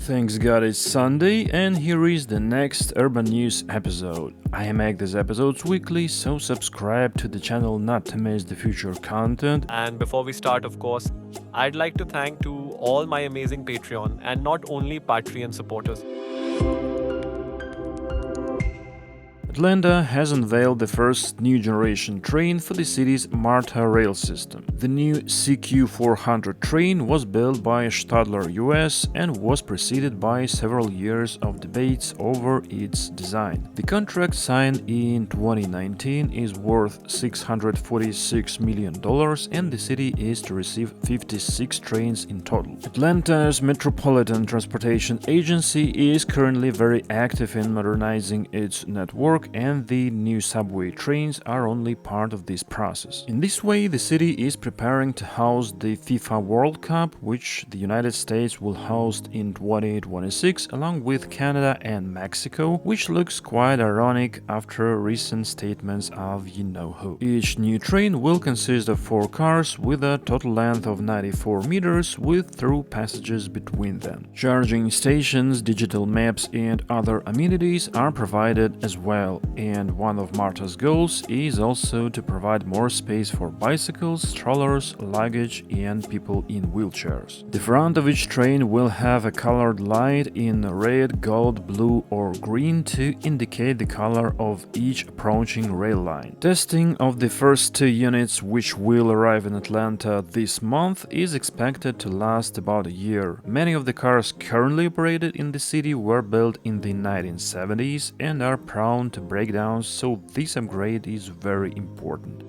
Thanks God it's Sunday, and here is the next Urban News episode. I make these episodes weekly, so subscribe to the channel not to miss the future content. And before we start, of course, I'd like to thank to all my amazing Patreon and not only Patreon supporters. Atlanta has unveiled the first new generation train for the city's MARTA rail system. The new CQ400 train was built by Stadler US and was preceded by several years of debates over its design. The contract signed in 2019 is worth $646 million and the city is to receive 56 trains in total. Atlanta's Metropolitan Transportation Agency is currently very active in modernizing its network, and the new subway trains are only part of this process. In this way, the city is preparing to host the FIFA World Cup, which the United States will host in 2026 along with Canada and Mexico, which looks quite ironic after recent statements of you-know-who. Each new train will consist of 4 cars with a total length of 94 meters with through passages between them. Charging stations, digital maps and other amenities are provided as well. And one of MARTA's goals is also to provide more space for bicycles, strollers, luggage and people in wheelchairs. The front of each train will have a colored light in red, gold, blue or green to indicate the color of each approaching rail line. Testing of the first 2 units, which will arrive in Atlanta this month, is expected to last about a year. Many of the cars currently operated in the city were built in the 1970s and are prone to breakdowns, so this upgrade is very important.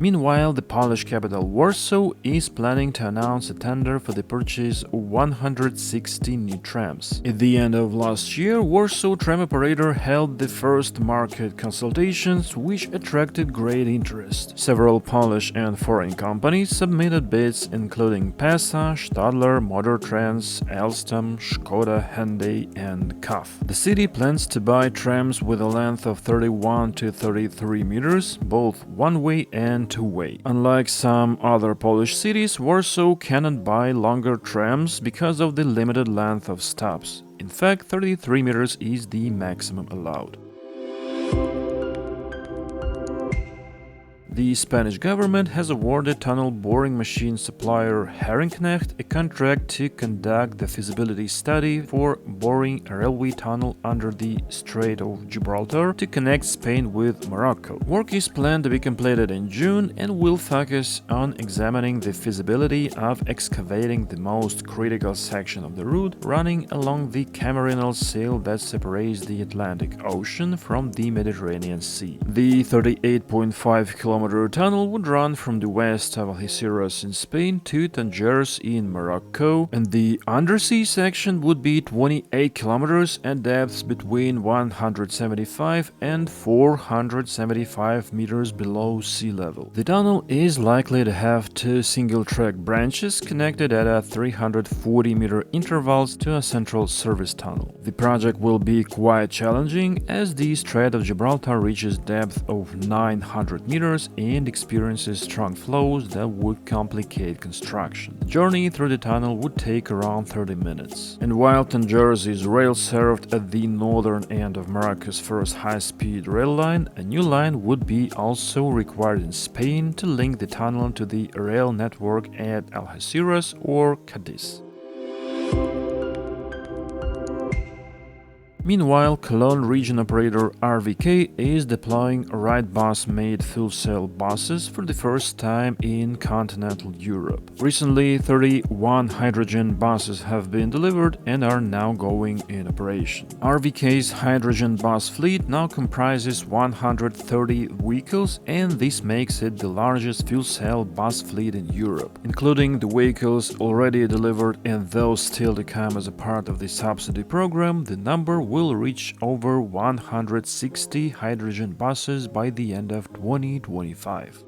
Meanwhile, the Polish capital Warsaw is planning to announce a tender for the purchase of 160 new trams. At the end of last year, Warsaw tram operator held the first market consultations, which attracted great interest. Several Polish and foreign companies submitted bids, including PESA, Stadler, Modern Trans, Alstom, Skoda, Hyundai, and KAF. The city plans to buy trams with a length of 31 to 33 meters, both one-way and two-way. Unlike some other Polish cities, Warsaw cannot buy longer trams because of the limited length of stops. In fact, 33 meters is the maximum allowed. The Spanish government has awarded tunnel boring machine supplier Herrenknecht a contract to conduct the feasibility study for boring a railway tunnel under the Strait of Gibraltar to connect Spain with Morocco. Work is planned to be completed in June and will focus on examining the feasibility of excavating the most critical section of the route running along the Cameronal Seal that separates the Atlantic Ocean from the Mediterranean Sea. The 38.5-kilometer tunnel would run from the west of Algeciras in Spain to Tangiers in Morocco, and the undersea section would be 28 kilometers at depths between 175 and 475 meters below sea level. The tunnel is likely to have 2 single-track branches connected at a 340-meter intervals to a central service tunnel. The project will be quite challenging as the Strait of Gibraltar reaches depth of 900 meters and experiences strong flows that would complicate construction. The journey through the tunnel would take around 30 minutes. And while Tangiers is rail-served at the northern end of Morocco's first high-speed rail line, a new line would be also required in Spain to link the tunnel to the rail network at Algeciras or Cadiz. Meanwhile, Cologne region operator RVK is deploying Wrightbus-made fuel-cell buses for the first time in continental Europe. Recently, 31 hydrogen buses have been delivered and are now going in operation. RVK's hydrogen bus fleet now comprises 130 vehicles, and this makes it the largest fuel-cell bus fleet in Europe. Including the vehicles already delivered and those still to come as a part of the subsidy program, the number will reach over 160 hydrogen buses by the end of 2025.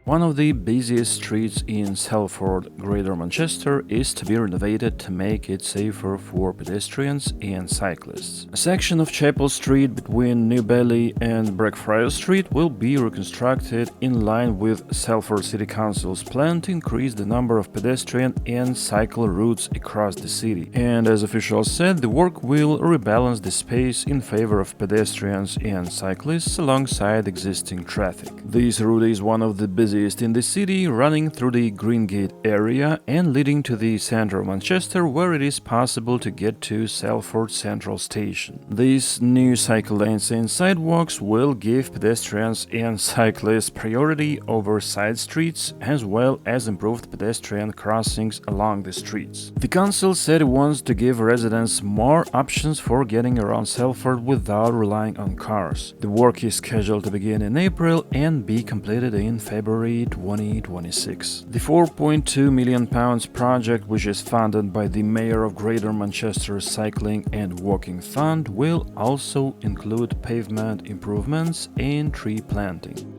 One of the busiest streets in Salford, Greater Manchester, is to be renovated to make it safer for pedestrians and cyclists. A section of Chapel Street between New Bailey and Blackfriars Street will be reconstructed in line with Salford City Council's plan to increase the number of pedestrian and cycle routes across the city. And as officials said, the work will rebalance the space in favor of pedestrians and cyclists alongside existing traffic. This route is one of the busiest in the city, running through the Greengate area and leading to the center of Manchester, where it is possible to get to Salford Central Station. These new cycle lanes and sidewalks will give pedestrians and cyclists priority over side streets, as well as improved pedestrian crossings along the streets. The council said it wants to give residents more options for getting around Salford without relying on cars. The work is scheduled to begin in April and be completed in February 2026. The £4.2 million project, which is funded by the Mayor of Greater Manchester Cycling and Walking Fund, will also include pavement improvements and tree planting.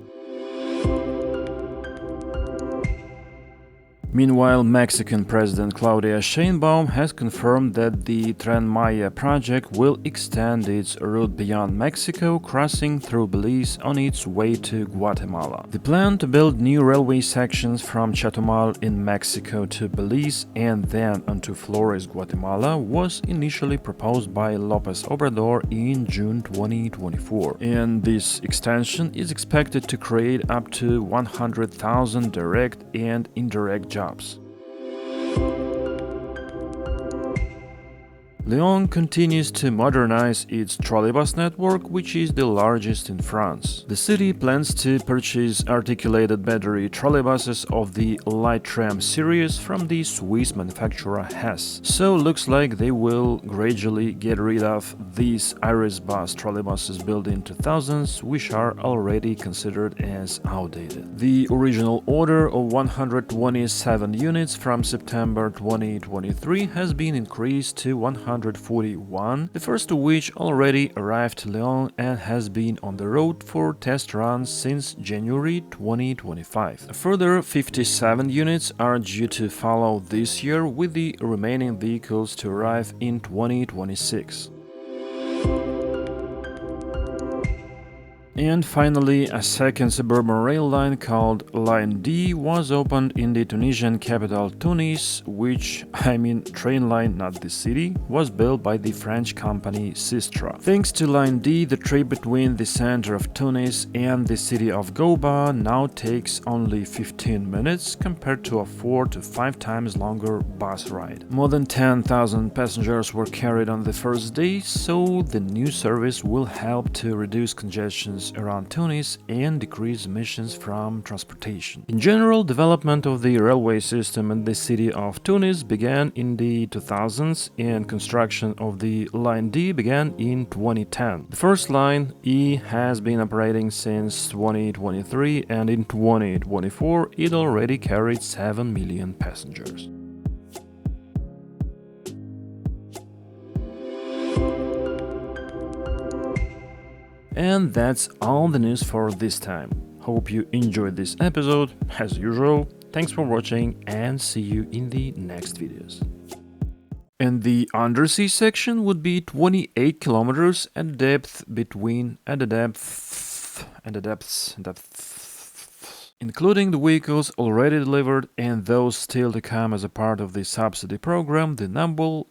Meanwhile, Mexican President Claudia Sheinbaum has confirmed that the Tren Maya project will extend its route beyond Mexico, crossing through Belize on its way to Guatemala. The plan to build new railway sections from Chetumal in Mexico to Belize and then onto Flores, Guatemala, was initially proposed by López Obrador in June 2024, and this extension is expected to create up to 100,000 direct and indirect jobs. Lyon continues to modernize its trolleybus network, which is the largest in France. The city plans to purchase articulated battery trolleybuses of the light tram series from the Swiss manufacturer Hess. So looks like they will gradually get rid of these Iris bus trolleybuses built in 2000s, which are already considered as outdated. The original order of 127 units from September 2023 has been increased to 141, the first of which already arrived to Lyon and has been on the road for test runs since January 2025. A further 57 units are due to follow this year, with the remaining vehicles to arrive in 2026. And finally, a second suburban rail line called Line D was opened in the Tunisian capital Tunis, which, train line, not the city, was built by the French company Sistra. Thanks to Line D, the trip between the center of Tunis and the city of Goba now takes only 15 minutes compared to a 4 to 5 times longer bus ride. More than 10,000 passengers were carried on the first day, so the new service will help to reduce congestions around Tunis and decrease emissions from transportation. In general, development of the railway system in the city of Tunis began in the 2000s, and construction of the Line D began in 2010. The first line, E, has been operating since 2023, and in 2024 it already carried 7 million passengers. And that's all the news for this time. Hope you enjoyed this episode. As usual, thanks for watching and see you in the next videos. And the undersea section would be 28 kilometers at depth including the vehicles already delivered and those still to come as a part of the subsidy program. The number